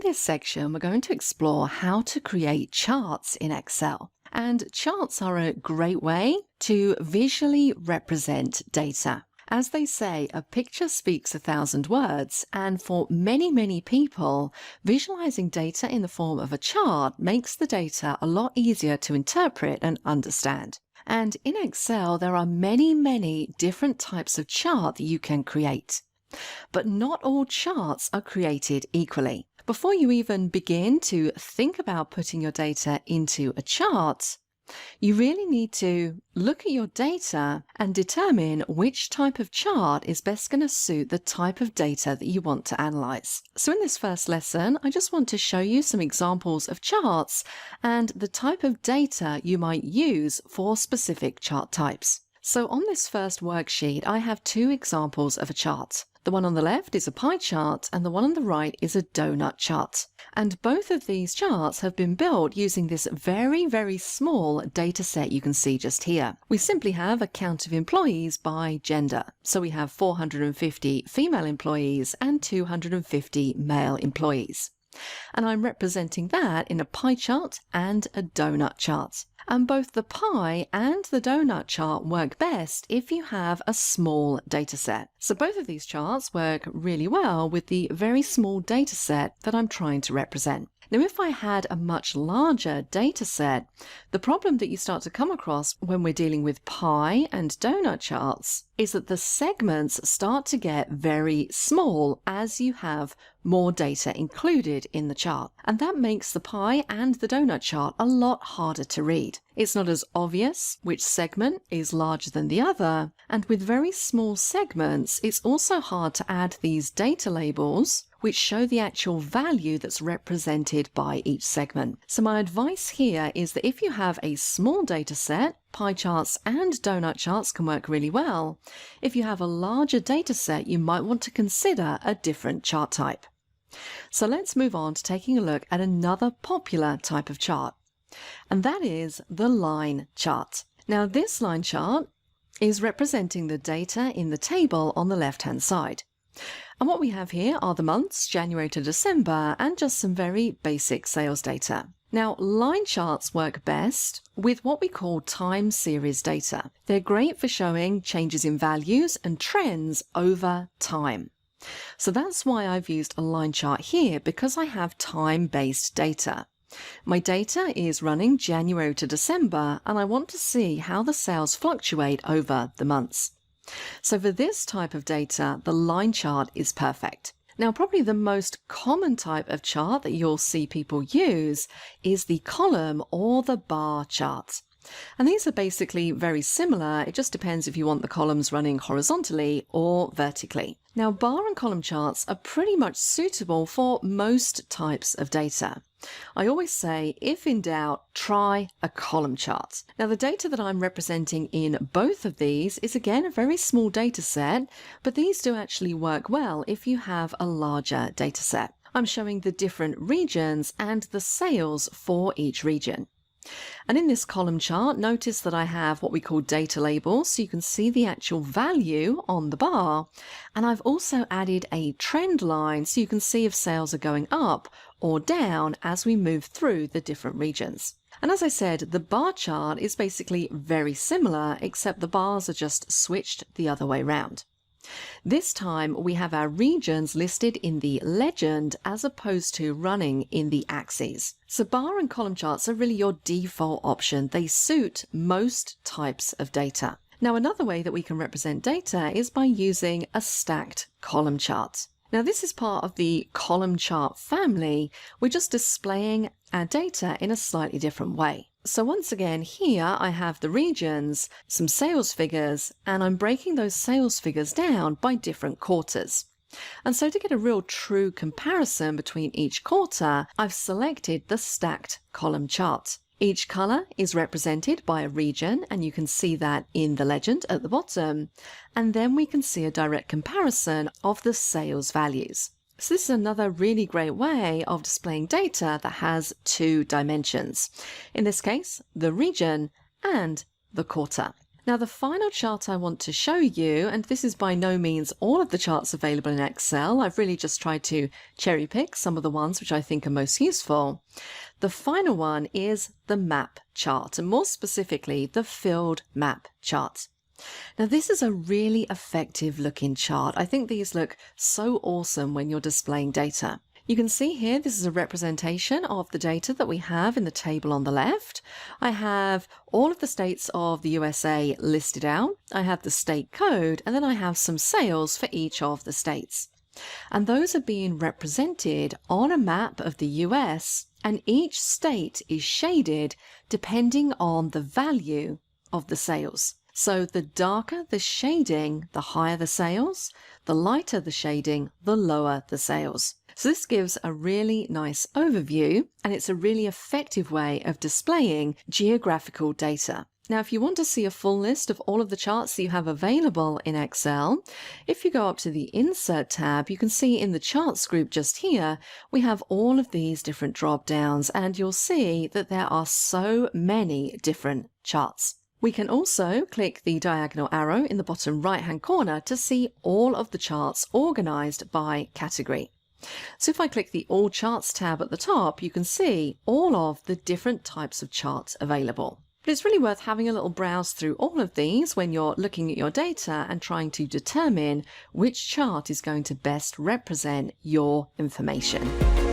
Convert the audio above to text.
this section, we're going to explore how to create charts in Excel. And charts are a great way to visually represent data. As they say, a picture speaks 1,000 words, and for many people, visualizing data in the form of a chart makes the data a lot easier to interpret and understand. And in Excel, there are many different types of chart that you can create. But not all charts are created equally. Before you even begin to think about putting your data into a chart, you really need to look at your data and determine which type of chart is best going to suit the type of data that you want to analyze. So in this first lesson, I just want to show you some examples of charts and the type of data you might use for specific chart types. So on this first worksheet, I have two examples of a chart. The one on the left is a pie chart and the one on the right is a donut chart. And both of these charts have been built using this very small data set you can see just here. We simply have a count of employees by gender. So we have 450 female employees and 250 male employees. And I'm representing that in a pie chart and a donut chart. And both the pie and the donut chart work best if you have a small data set. So both of these charts work really well with the very small data set that I'm trying to represent. Now, if I had a much larger data set, the problem that you start to come across when we're dealing with pie and donut charts is that the segments start to get very small as you have more data included in the chart. And that makes the pie and the donut chart a lot harder to read. It's not as obvious which segment is larger than the other. And with very small segments, it's also hard to add these data labels which show the actual value that's represented by each segment. So my advice here is that if you have a small data set, pie charts and donut charts can work really well. If you have a larger data set, you might want to consider a different chart type. So let's move on to taking a look at another popular type of chart, and that is the line chart. Now this line chart is representing the data in the table on the left-hand side. And what we have here are the months, January to December, and just some very basic sales data. Now, line charts work best with what we call time series data. They're great for showing changes in values and trends over time. So that's why I've used a line chart here, because I have time-based data. My data is running January to December, and I want to see how the sales fluctuate over the months. So for this type of data, the line chart is perfect. Now, probably the most common type of chart that you'll see people use is the column or the bar chart. And these are basically very similar. It just depends if you want the columns running horizontally or vertically. Now, bar and column charts are pretty much suitable for most types of data. I always say, if in doubt, try a column chart. Now, the data that I'm representing in both of these is again a very small data set, but these do actually work well if you have a larger data set. I'm showing the different regions and the sales for each region. And in this column chart, notice that I have what we call data labels, so you can see the actual value on the bar. And I've also added a trend line, so you can see if sales are going up or down as we move through the different regions. And as I said, the bar chart is basically very similar, except the bars are just switched the other way around. This time we have our regions listed in the legend as opposed to running in the axes. So bar and column charts are really your default option. They suit most types of data. Now, another way that we can represent data is by using a stacked column chart. Now, this is part of the column chart family. We're just displaying our data in a slightly different way. So once again, here I have the regions, some sales figures, and I'm breaking those sales figures down by different quarters. And so to get a real true comparison between each quarter, I've selected the stacked column chart. Each color is represented by a region, and you can see that in the legend at the bottom. And then we can see a direct comparison of the sales values. So this is another really great way of displaying data that has two dimensions. In this case, the region and the quarter. Now, the final chart I want to show you, and this is by no means all of the charts available in Excel, I've really just tried to cherry pick some of the ones which I think are most useful. The final one is the map chart, and more specifically, the filled map chart. Now, this is a really effective looking chart. I think these look so awesome when you're displaying data. You can see here, this is a representation of the data that we have in the table on the left. I have all of the states of the USA listed out. I have the state code, and then I have some sales for each of the states. And those are being represented on a map of the US, and each state is shaded depending on the value of the sales. So the darker the shading, the higher the sales, the lighter the shading, the lower the sales. So this gives a really nice overview, and it's a really effective way of displaying geographical data. Now, if you want to see a full list of all of the charts that you have available in Excel, if you go up to the Insert tab, you can see in the Charts group just here, we have all of these different drop downs, and you'll see that there are so many different charts. We can also click the diagonal arrow in the bottom right-hand corner to see all of the charts organized by category. So if I click the All Charts tab at the top, you can see all of the different types of charts available. But it's really worth having a little browse through all of these when you're looking at your data and trying to determine which chart is going to best represent your information.